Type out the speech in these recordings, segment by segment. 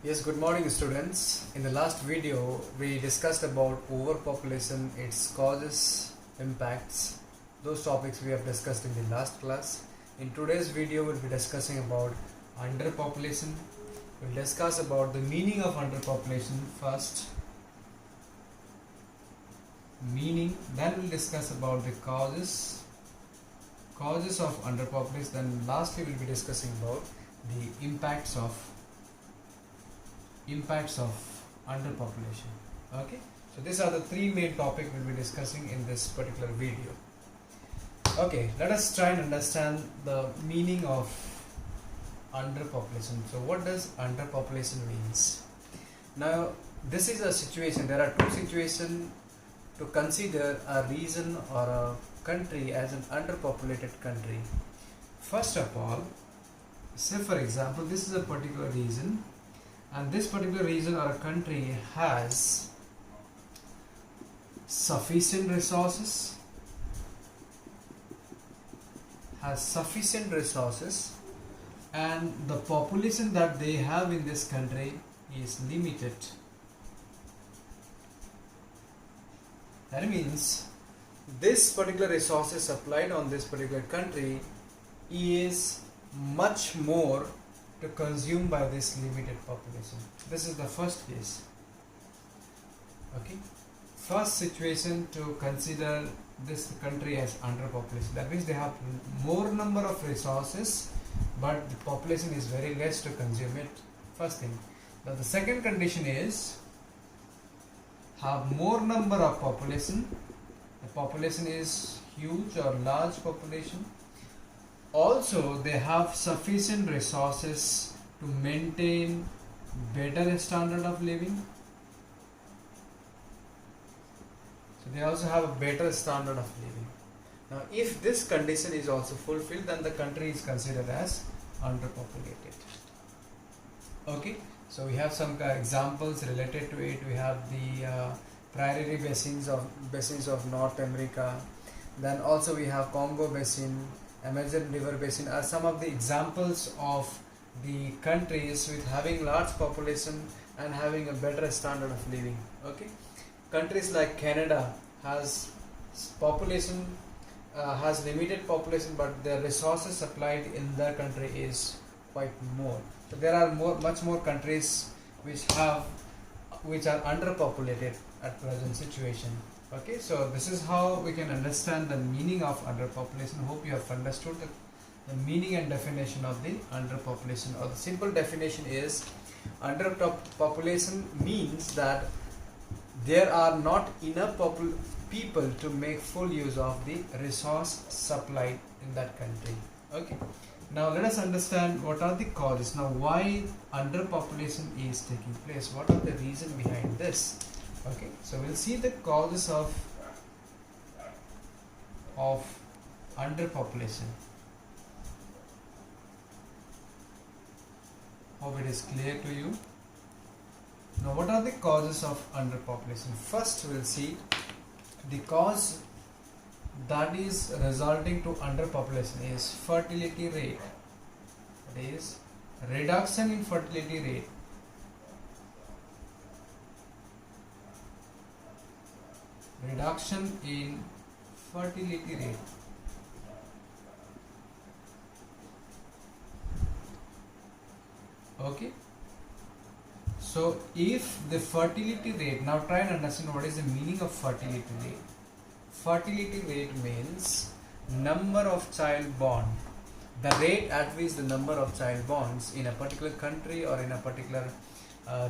Yes, good morning students. In the last video, we discussed about overpopulation, its causes, impacts. Those topics we have discussed in the last class. In today's video, we'll be discussing about underpopulation. We'll discuss about the meaning of underpopulation first. Meaning, then we'll discuss about the causes of underpopulation. Then lastly, we'll be discussing about the impacts of underpopulation. Okay, so these are the three main topics we'll be discussing in this particular video. Okay, let us try and understand the meaning of underpopulation. So what does underpopulation means? Now this is a situation, there are two situations to consider a region or a country as an underpopulated country. First of all, say for example, this is a particular region, and this particular region or a country has sufficient resources, and the population that they have in this country is limited. That means this particular resources supplied on this particular country is much more to consume by this limited population. This is the first case. Okay, first situation to consider this country as underpopulation. That means they have more number of resources, but the population is very less to consume it. First thing. Now the second condition is have more number of population. The population is huge or large population. Also, they have sufficient resources to maintain better standard of living. So they also have a better standard of living. Now, if this condition is also fulfilled, then the country is considered as underpopulated. Okay, so we have some examples related to it. We have the prairie basins of North America. Then also we have Congo basin, Amazon river basin are some of the examples of the countries with having large population and having a better standard of living. Okay, countries like Canada has population, has limited population, but the resources supplied in their country is quite more. So there are much more countries which are underpopulated at present situation. Okay, so this is how we can understand the meaning of underpopulation. Hope you have understood the meaning and definition of the underpopulation. Or the simple definition is underpopulation means that there are not enough people to make full use of the resource supplied in that country. Okay, now let us understand what are the causes. Now why underpopulation is taking place? What are the reasons behind this? Okay, so we'll see the causes of underpopulation. Hope it is clear to you. Now, what are the causes of underpopulation? First, we'll see the cause that is resulting to underpopulation is fertility rate. That is reduction in fertility rate. Reduction in fertility rate. Okay, so if the fertility rate, now try and understand what is the meaning of fertility rate. Fertility rate means number of child born, the rate at which the number of child borns in a particular country or in a particular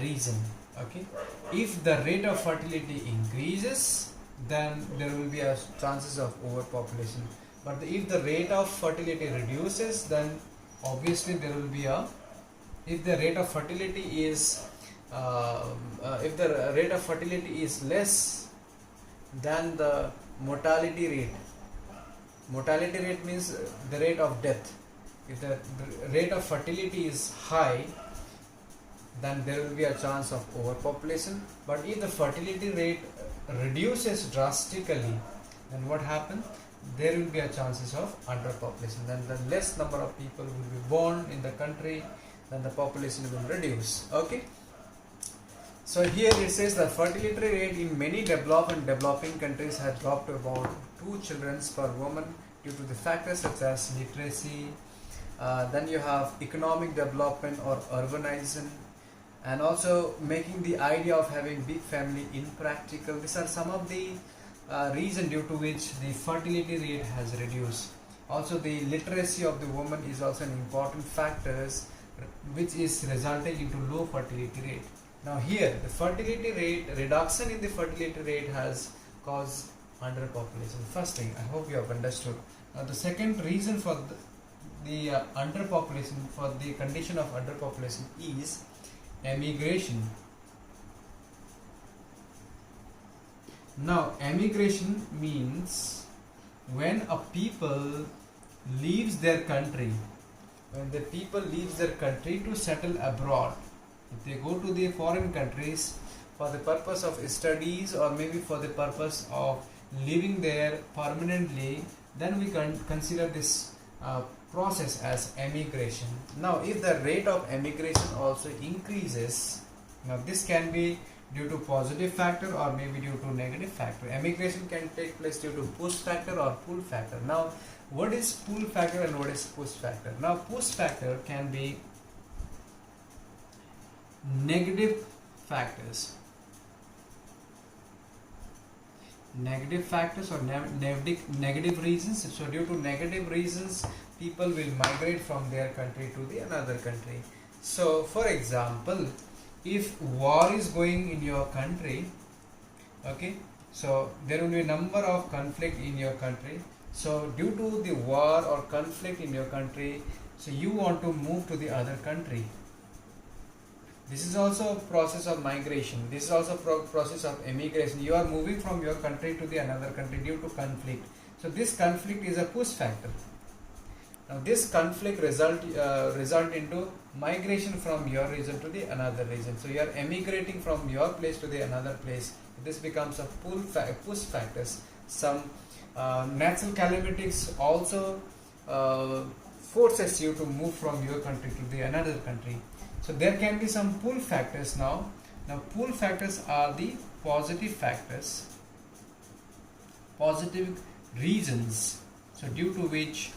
region. Okay, if the rate of fertility increases, then there will be a chances of overpopulation. But if the rate of fertility reduces, then obviously there will be a, if the rate of fertility is less than the mortality rate means the rate of death. If the rate of fertility is high, then there will be a chance of overpopulation. But if the fertility rate reduces drastically, then what happens? There will be a chances of underpopulation. Then the less number of people will be born in the country, then the population will reduce. Okay, So here it says the fertility rate in many developed and developing countries has dropped to about 2 children per woman due to the factors such as literacy, then you have economic development or urbanization, and also making the idea of having big family impractical. These are some of the reasons due to which the fertility rate has reduced. Also, the literacy of the woman is also an important factor which is resulting into low fertility rate. Now here, the fertility rate, reduction in the fertility rate has caused underpopulation. First thing, I hope you have understood. Now the second reason for the underpopulation, for the condition of underpopulation is emigration. Now emigration means when a people leaves their country, when the people leaves their country to settle abroad. If they go to the foreign countries for the purpose of studies or maybe for the purpose of living there permanently, then we can consider this process as emigration. Now if the rate of emigration also increases, now this can be due to positive factor or maybe due to negative factor. Emigration can take place due to push factor or pull factor. Now what is pull factor and what is push factor? Now push factor can be negative factors, or negative reasons. So due to negative reasons, people will migrate from their country to the another country. So for example, if war is going in your country, okay, so there will be a number of conflict in your country. So due to the war or conflict in your country, so you want to move to the other country. This is also a process of migration. This is also a process of emigration. You are moving from your country to the another country due to conflict. So this conflict is a push factor. Now this conflict result into migration from your region to the another region. So you are emigrating from your place to the another place. This becomes a push factors. Some natural calamities also forces you to move from your country to the another country. So there can be some pull factors now. Now pull factors are the positive factors, positive reasons. So due to which,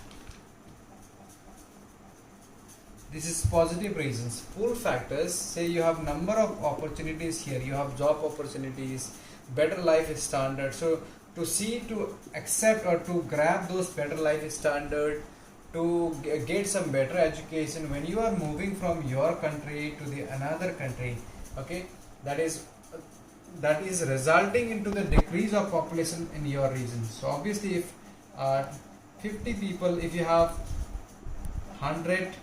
this is positive reasons. Pull factors, say you have number of opportunities here, you have job opportunities, better life standard. So to accept or to grab those better life standard, to get some better education, when you are moving from your country to the another country, okay, that is resulting into the decrease of population in your region. So obviously if 50 people, if you have 100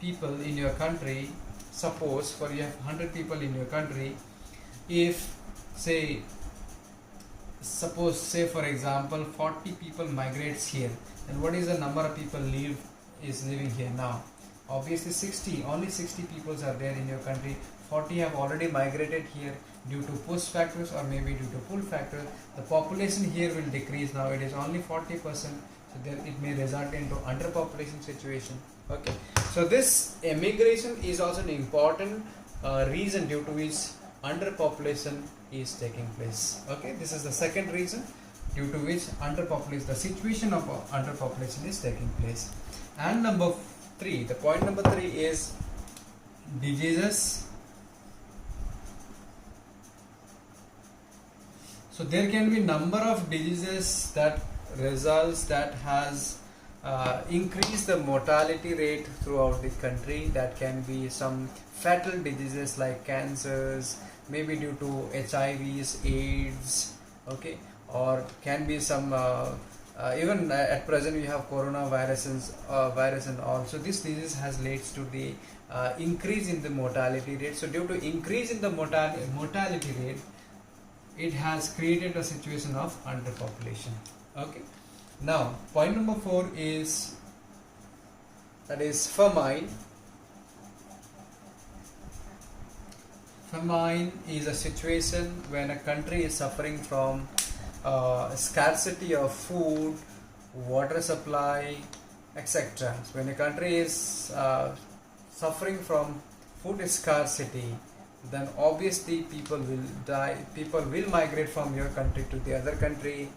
people in your country, suppose for you have 100 people in your country, if say for example 40 people migrates here, and what is the number of people living here now? Obviously only 60 people are there in your country. 40 have already migrated here due to push factors or maybe due to pull factor. The population here will decrease. Now it is only 40%, so there it may result into underpopulation situation. Okay, so this emigration is also an important reason due to which underpopulation is taking place. Okay, this is the second reason due to which the situation of underpopulation is taking place. And the point number 3 is diseases. So there can be number of diseases that has increased the mortality rate throughout the country. That can be some fatal diseases like cancers, maybe due to HIVs, AIDS, okay, or can be some even at present we have coronavirus and all. So this disease has led to the increase in the mortality rate. So due to increase in the mortality rate, it has created a situation of underpopulation. Okay. Now point number 4 is famine. Famine is a situation when a country is suffering from scarcity of food, water supply, etc. So when a country is suffering from food scarcity, then obviously people will die, people will migrate from your country to the other country,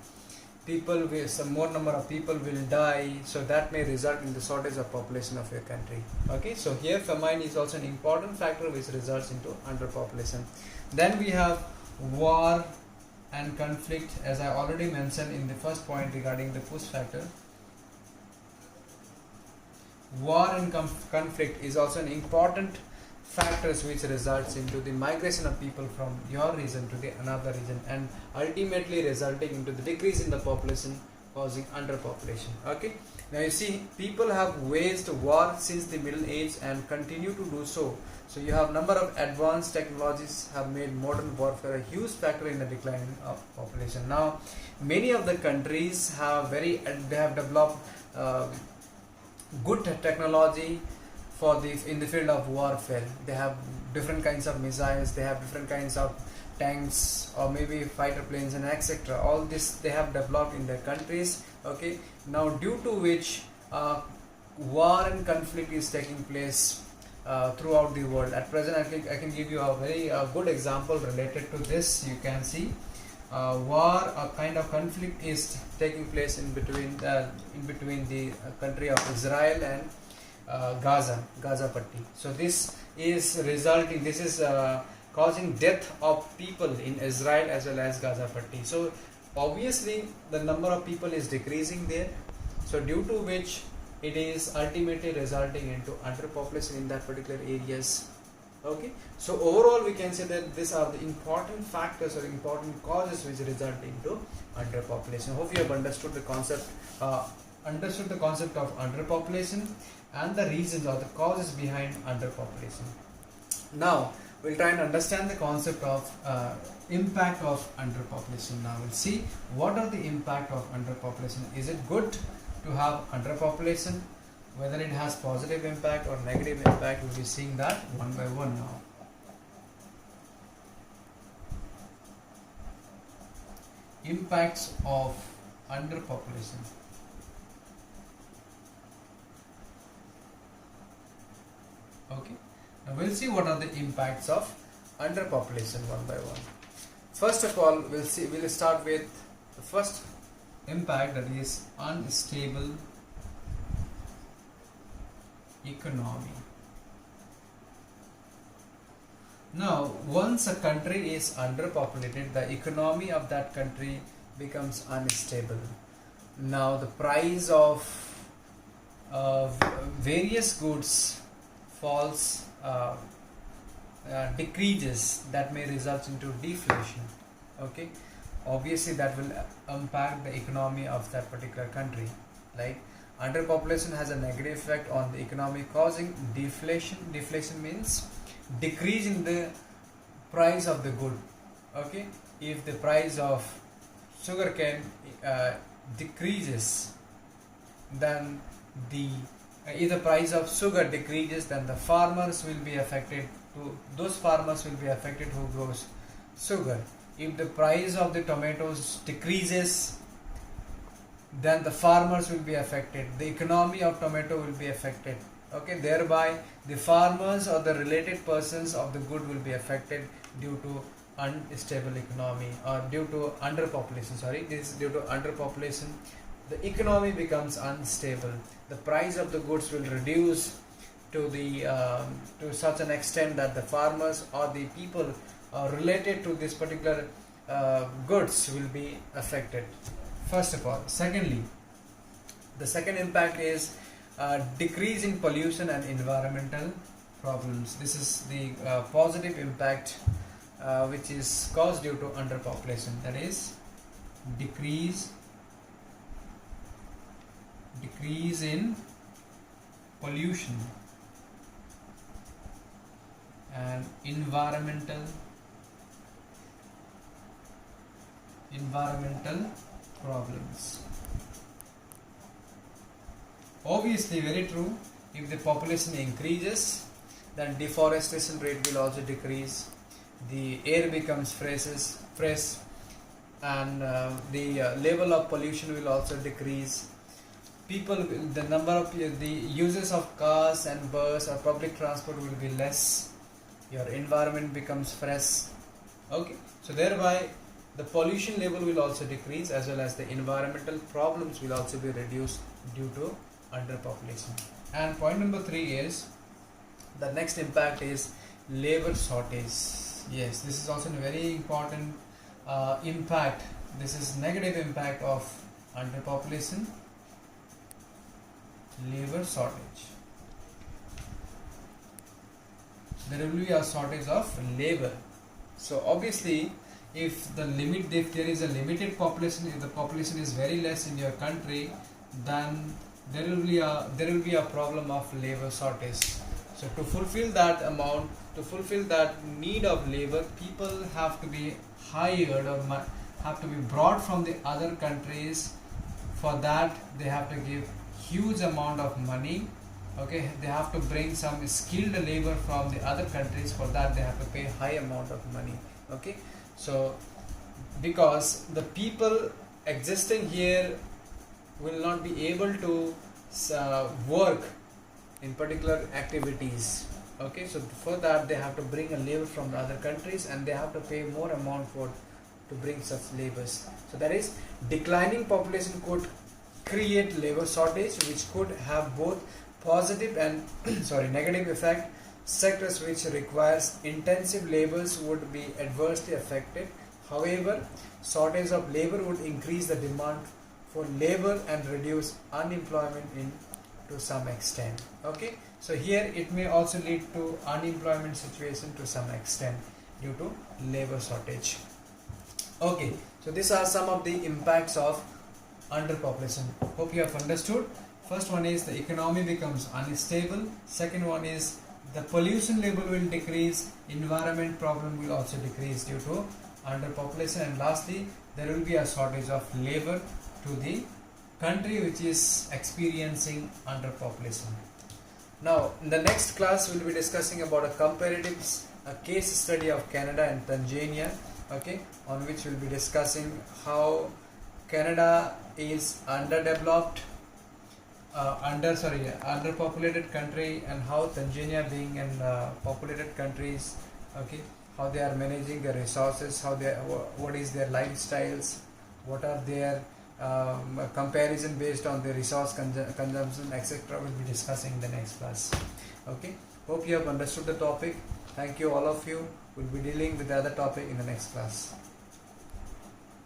people will, some more number of people will die, so that may result in the shortage of population of your country. Okay, so here famine is also an important factor which results into underpopulation. Then we have war and conflict, as I already mentioned in the first point regarding the push factor. War and conflict is also an important factors which results into the migration of people from your region to the another region, and ultimately resulting into the decrease in the population, causing underpopulation. Okay, now you see people have waged war since the Middle Age and continue to do so. So you have number of advanced technologies have made modern warfare a huge factor in the decline of population. Now many of the countries have they have developed good technology for the in the field of warfare. They have different kinds of missiles, they have different kinds of tanks or maybe fighter planes and etc. All this they have developed in their countries. Okay, now due to which war and conflict is taking place throughout the world. At present I can give you a very good example related to this. You can see war, a kind of conflict is taking place in between the country of Israel and Gaza Patti. So this is causing death of people in Israel as well as Gaza Patti. So obviously the number of people is decreasing there, so due to which it is ultimately resulting into underpopulation in that particular areas. Okay, so overall we can say that these are the important factors or important causes which result into underpopulation. Hope you have understood the concept of underpopulation and the reasons or the causes behind underpopulation. Now we'll try and understand the concept of impact of underpopulation. Now we'll see what are the impact of underpopulation. Is it good to have underpopulation? Whether it has positive impact or negative impact, we'll be seeing that one by one now. Impacts of underpopulation. Okay, now we'll see what are the impacts of underpopulation one by one. First of all, we'll start with the first impact, that is unstable economy. Now once a country is underpopulated, the economy of that country becomes unstable. Now the price of various goods falls, decreases, that may result into deflation. Okay, obviously that will impact the economy of that particular country. Like underpopulation has a negative effect on the economy, causing deflation. Deflation means decrease in the price of the good. Okay, if the price of sugarcane decreases, then if the price of sugar decreases, then the farmers will be affected. Those farmers will be affected who grows sugar. If the price of the tomatoes decreases, then the farmers will be affected. The economy of tomato will be affected. Okay, thereby the farmers or the related persons of the good will be affected due to unstable economy or due to underpopulation. This is due to underpopulation. The economy becomes unstable. The price of the goods will reduce to such an extent that the farmers or the people related to this particular goods will be affected. First of all. Secondly, the second impact is decrease in pollution and environmental problems. This is the positive impact which is caused due to underpopulation. That is decrease in pollution and environmental problems. Obviously, very true. If the population increases, then deforestation rate will also decrease. The air becomes fresh, and the level of pollution will also decrease. The number of the uses of cars and bus or public transport will be less. your environment becomes fresh. Okay, so thereby the pollution level will also decrease, as well as the environmental problems will also be reduced due to underpopulation. And point number 3 is the next impact is labor shortage. Yes, this is also a very important impact. This is negative impact of underpopulation, labor shortage. There will be a shortage of labor. So obviously, if there is a limited population, if the population is very less in your country, then there will be a problem of labor shortage. So to fulfill that need of labor, people have to be hired or have to be brought from the other countries. For that, they have to give huge amount of money. Okay, they have to bring some skilled labor from the other countries. For that, they have to pay high amount of money. Okay, so because the people existing here will not be able to work in particular activities. Okay, so for that they have to bring a labor from the other countries, and they have to pay more amount to bring such labors. So that is, declining population could create labor shortage, which could have both positive and negative effect. Sectors which requires intensive labors would be adversely affected. However, shortage of labor would increase the demand for labor and reduce unemployment to some extent. Okay, so here it may also lead to unemployment situation to some extent due to labor shortage. Okay, so these are some of the impacts of underpopulation. Hope you have understood. First one is the economy becomes unstable. Second one is the pollution level will decrease, environment problem will also decrease due to underpopulation, and lastly there will be a shortage of labor to the country which is experiencing underpopulation. Now in the next class we will be discussing about a case study of Canada and Tanzania, okay, on which we will be discussing how Canada is underpopulated country, and how Tanzania being an populated countries, okay, how they are managing their resources, what is their lifestyles, what are their comparison based on the resource consumption, etc. We'll be discussing in the next class. Okay, hope you have understood the topic. Thank you all of you. We'll be dealing with the other topic in the next class.